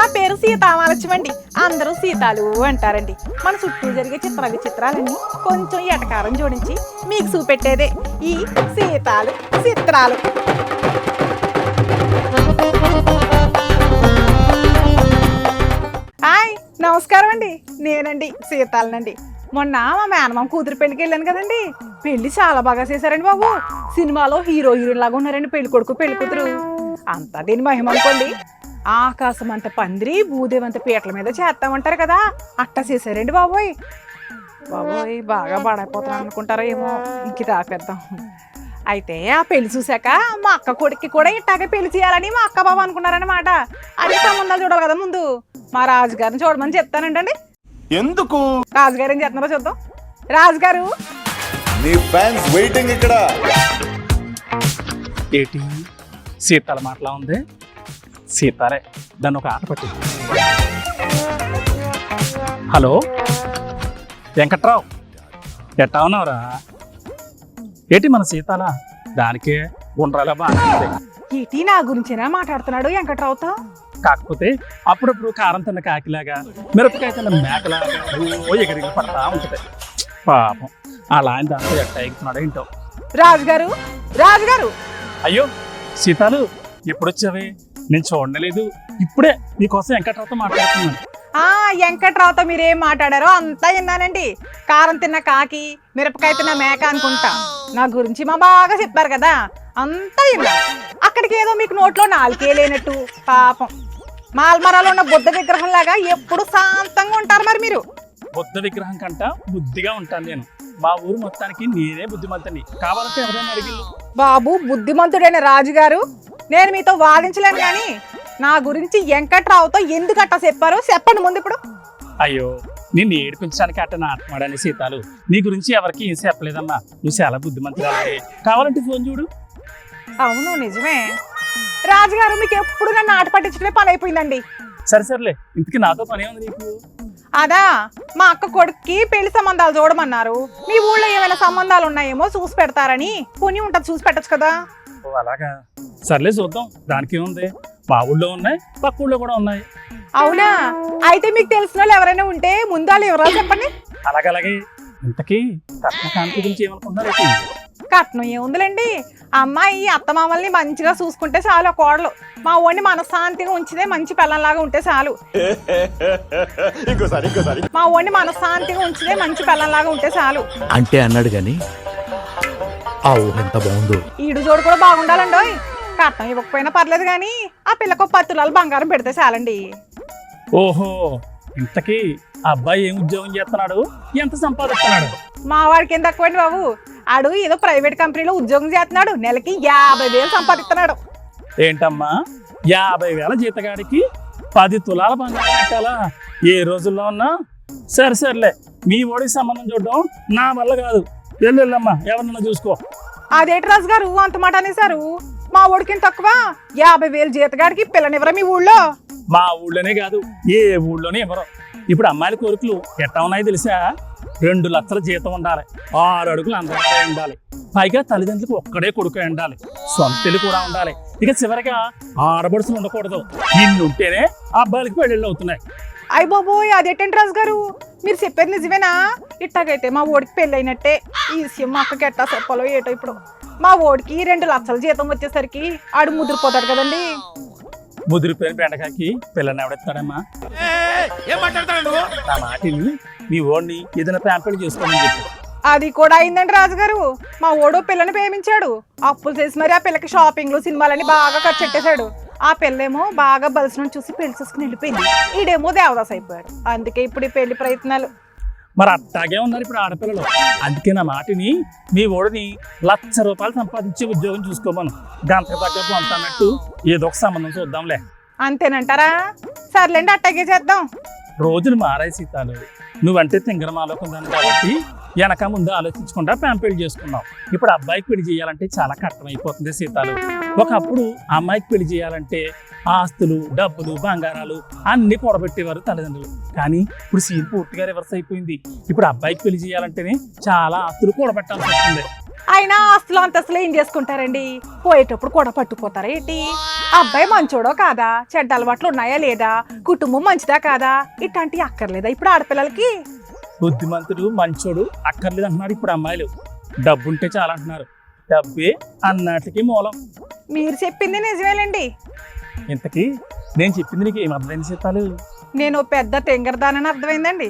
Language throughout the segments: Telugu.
నా పేరు సీతామహాలక్ష్మి. అందరూ సీతాలు అంటారండి. మన చుట్టూ జరిగే చిత్ర విచిత్రాలన్నీ కొంచెం ఎటకారం జోడించి మీకు చూపెట్టేదే ఈ సీతాలు చిత్రాలు. హాయ్, నమస్కారం అండి. నేనండి సీతాలనండి. మొన్న మా మేనమామ కూతురు పెళ్లికి వెళ్ళాను కదండి. పెళ్లి చాలా బాగా చేశారండి బాబు. సినిమాలో హీరో హీరోయిన్ లాగా ఉన్నారండి పెళ్లి కొడుకు పెళ్లి కూతురు. అంతా దీని మహిమ అనుకోండి. ఆకాశం అంత పందిరి భూదేవంత పీటల మీద చేస్తామంటారు కదా, అట్ట చేశారండి బాబోయ్. బాబోయ్ బాగా బాడైపోతున్నాను అనుకుంటారో ఏమో, ఇంక దాపేద్దాం. అయితే ఆ పెళ్లి చూశాక మా అక్క కొడుక్కి కూడా ఇట్టాగే పెళ్లి చేయాలని మా అక్క బాబు అనుకున్నారనమాట. అదే సంబంధాలు చూడాలి కదా ముందు. మా రాజుగారిని చూడమని చెప్తానంటండి. ఎందుకు? రాజుగారు ఏం చేస్తున్నారో చూద్దాం. రాజుగారు, నీ ఫ్యాన్స్ వెయిటింగ్ ఇక్కడ. ఏటి సీతాల మాటలా ఉంది? సీతారే, దాన్ని ఒక ఆట పట్టి. హలో వెంకట్రావు, ఎట్టా ఉన్నావురా? ఏటి మన సీతాల దానికే గుండ్రాల బాగా. ఏటి నా గురించేనా మాట్లాడుతున్నాడు వెంకట్రావుతో? కాకపోతే అప్పుడప్పుడు కారం తిన్న కాకిలాగా, మిరపకాయ తిన్న మేకలాగా ఎగిరిగి పడతా ఉంటుంది. పాపం అలా ఆయన దాంతో ఎట్ట ఎగుతున్నాడు ఏంటో. రాజుగారు, రాజుగారు. అయ్యో సీతాలు, ఎప్పుడొచ్చావే? నేను చూడలేదు. ఇప్పుడే నీకోసం వెంకట్రావుతో మాట్లాడుతున్నాను. వెంకట్రావుతో మీరేం మాట్లాడారో అంతా విన్నానండి. కారం తిన్న కాకి, మిరపకాయ తిన్న మేక అనుకుంటా. నా గురించి మా బాగా చెప్పారు కదా, అంతా విన్నా. అక్కడికి ఏదో మీకు నోట్లో నాలుకే లేనట్టు పాపం మాల్మరాలో ఉన్న బుద్ధ విగ్రహం లాగా ఎప్పుడు శాంతంగా ఉంటారు మరి మీరు. బుద్ధ విగ్రహం కంట బుద్ధిగా ఉంటాను నేను. మా ఊరు మొత్తానికి నేనే బుద్ధిమంతుని. కావాలంటే ఎవరైనా అడిగిల్లు. బాబు బుద్ధిమంతుడైన రాజుగారు, నేను మీతో వాదించలేను కానీ నా గురించి వెంకట్రావుతో ఎందుకట్టా చెప్పారో చెప్పండి ముందు ఇప్పుడు. అయ్యో, నిన్ను ఏడిపించడానికి అట్ట నాటమాడని సీతాలు. నీ గురించి ఎవరికి ఏం చెప్పలేదమ్మా. నువ్వు చాలా బుద్ధిమంతురాలే. కావాలంటే ఫోన్ చూడు. అవును నిజమే. రాజుగారు మీకు ఎప్పుడు నన్ను ఆట పట్టించడమే పని అయిపోయిందండి. సరే సర్లే, ఇంతకీ నాతో పని ఉంది నీకు? అదా, మా అక్క కొడుక్కి పెళ్లి సంబంధాలు చూడమన్నారు. మీ ఊళ్ళో ఏమైనా సంబంధాలు ఉన్నాయేమో చూసి పెడతారని. పుణ్యం ఉంటుంది, చూసి పెట్టచ్చు కదా. ఓ అలాగా, సర్లే చూద్దాం. దానికి ఏముంది, మా ఊళ్ళో ఉన్నాయి, పక్క ఊళ్ళో కూడా ఉన్నాయి. అవునా? అయితే మీకు తెలిసిన వాళ్ళు ఎవరైనా ఉంటే ముందు వాళ్ళు వివరాలు చెప్పండి. అలాగలాగే. ఇంతకీ కట్నకాంతి గురించి ఏమనుకుంటున్నారు? కట్నం ఏముందిలేండి, అమ్మాయి అత్తమామల్ని మంచిగా చూసుకుంటే చాలు. కోడలు మా ఓడిని మనశ్శాంతిగా ఉంచితే మంచి పిల్లంలాగా ఉంటే చాలు. మా ఓడిని మనశ్శాంతిగా ఉంచితే మంచి పిల్లంలాగా ఉంటే చాలు అంటే అన్నాడు గాని ఆ ఊహ ఎంత బాగుందో. ఈడు జోడు కూడా బాగుండాలండి. కట్నం ఇవ్వకపోయినా పర్లేదు కానీ ఆ పిల్లకు 10 తులాలు బంగారం పెడితే చాలండి. ఓహో, ఇంతకీ ఆ అబ్బాయి ఏం ఉద్యోగం చేస్తున్నాడు? ఎంత సంపాదిస్తున్నాడు? మా వాడికి ఏం తక్కువండి బాబు. ఆడు ఏదో ప్రైవేట్ కంపెనీలో ఉద్యోగం చేస్తున్నాడు. నెలకి 50,000 సంపాదిస్తున్నాడు. ఏంటమ్మా, 50,000 జీతగాడికి 10 తులాల బంగారం పెట్టాలా? ఏ రోజుల్లో ఉన్నా? సరే సర్లే, మీ ఓడికి సంబంధం చూడడం నా వల్ల కాదు. వెళ్ళమ్మా, ఎవరన్నా చూసుకో. అదేంటి రాజు గారు అంత మాట అనేసారు? మా ఓడికి తక్కువ 50,000 జీతగాడికి పిల్లనివ్వరా మీ ఊళ్ళో? మా ఊళ్ళోనే కాదు, ఏ ఊళ్ళోనే ఎవరో. ఇప్పుడు అమ్మాయిల కోరికలు ఎట్టా ఉన్నాయో తెలుసా? 2 లక్షల జీతం ఉండాలి, 6 అడుగులు అందరికీ ఉండాలి, పైగా తల్లిదండ్రులకు ఒక్కడే కొడుకు ఉండాలి, సొంతలు కూడా ఉండాలి, ఇక చివరిగా ఆడబడుసులు ఉండకూడదు. ఇన్నుంటేనే అబ్బాయిలకి పెళ్ళిళ్ళు అవుతున్నాయి. అయ్య బాబోయ్, అదేంటండి రాజు గారు, మీరు చెప్పేది నిజమేనా? ఇట్టాగైతే మా ఓడికి పెళ్ళి అయినట్టే. ఈ విషయం మా అక్కకి ఎట్టా చెప్పాలో ఏటో. ఇప్పుడు మా ఓడికి 2 లక్షల జీతం వచ్చేసరికి ఆడు ముదిరిపోతాడు కదండి. ముదిరిపోయిన బెండకాయకి పిల్లని ఎవడెత్తాడమ్మా? నా మాటిని నీ ఓడిని ఏదైనా ప్యాంపెల్ చేసుకోమని చెప్పి. అది కూడా అయిందండి రాజుగారు. మా ఓడు పిల్లని ప్రేమించాడు. అప్పులు చేసి మరి ఆ పిల్లకి షాపింగ్లు సినిమాలని బాగా ఖర్చు పెట్టేశాడు. ఆ పిల్లేమో బాగా బలిసిన చూసి పెళ్లి చూసుకుని వెళ్ళిపోయింది. ఈడేమో దేవదాస్ అయిపోయాడు. అందుకే ఇప్పుడు ఈ పెళ్లి ప్రయత్నాలు. మరి అట్టాగే ఉన్నారు ఇప్పుడు ఆడపిల్లలు. అందుకే నా మాటిని మీ ఓడిని 1,00,000 రూపాయలు సంపాదించే ఉద్యోగం చూసుకోమను. గంటకు తగ్గ కొంత అన్నట్టు ఏదో ఒక సంబంధం చూద్దాంలే. అంతేనంటారా? సర్లేండి, అట్టాగే చేద్దాం. రోజులు మారాయి సీతాలు. నువ్వంటే తింగరమాలోకుందాను కాబట్టి వెనక ముందు ఆలోచించకుండా పెళ్లి చేసుకున్నావు. ఇప్పుడు అబ్బాయికి పెళ్లి చేయాలంటే చాలా కష్టమైపోతుంది సీతాలు. ఒకప్పుడు అమ్మాయికి పెళ్లి చేయాలంటే ఆస్తులు, డబ్బులు, బంగారాలు అన్ని కూడబెట్టేవారు తల్లిదండ్రులు. కానీ ఇప్పుడు సీన్ పూర్తిగా రివర్స్ అయిపోయింది. ఇప్పుడు అబ్బాయికి పెళ్లి చేయాలంటేనే చాలా ఆస్తులు కూడబెట్టాల్సి వస్తుంది. అయినా ఆస్తులు అంతస్తులు ఏం చేసుకుంటారండి? పోయేటప్పుడు కూడా పట్టుకుపోతారా ఏంటి? అబ్బాయి మంచోడో కాదా, చెడ్డ అలవాట్లు ఉన్నాయా లేదా, కుటుంబం మంచిదా కాదా, ఇట్లాంటివి అక్కర్లేదా ఇప్పుడు ఆడపిల్లలకి? బుద్ధిమంతుడు మంచోడు అక్కర్లేదు అంటున్నారు ఇప్పుడు అమ్మాయిలు. డబ్బుంటే చాలా అంటున్నారు. డబ్బే అన్నట్లకి మూలం. మీరు చెప్పింది నిజమేలండి. ఇంతకీ నేను చెప్పింది నీకు ఏం అర్థమైంది సీతాలు? నేను పెద్ద తెంగరదానని అర్థమైందండి.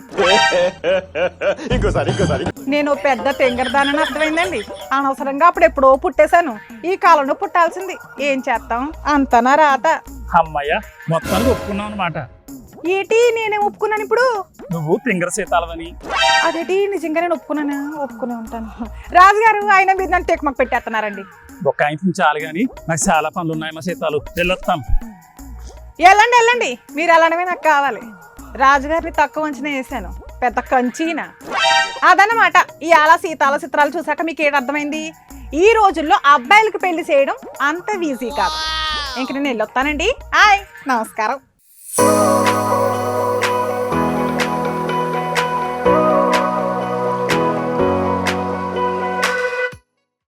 నేను పెద్ద తెంగరదానని అర్థమైందండి. అనవసరంగా అప్పుడు ఎప్పుడో పుట్టేశాను. ఈ కాలంలో పుట్టాల్సింది. ఏం చేస్తాం, అంతనా రాత. అమ్మయ్య, మొత్తానికి ఒప్పుకున్నావు అనమాట. ఏటి నేనేం ఒప్పుకున్నాను ఇప్పుడు? నువ్వు తింగర సీతాలవని. అదేటి నిజంగా నేను ఒప్పుకునే ఉంటాను. రాజుగారు ఆయన మీరు నన్ను టెక్మక్ పెట్టేస్తున్నారండి. ఒక ఆయన చాలు కానీ నాకు చాలా పనులు ఉన్నాయి మా సీతాలు, వెళ్ళొస్తాం. వెళ్ళండి, మీరు వెళ్ళడమే నాకు కావాలి. రాజుగారిని తక్కువ అంచనా వేసాను, పెద్ద కంచీన. అదనమాట. ఇవాళ సీతాల చిత్రాలు చూసాక మీకు ఏడు అర్థమైంది? ఈ రోజుల్లో అబ్బాయిలకు పెళ్లి చేయడం అంత ఈజీ కాదు. ఇంక నేను వెళ్ళొస్తానండి. హాయ్, నమస్కారం.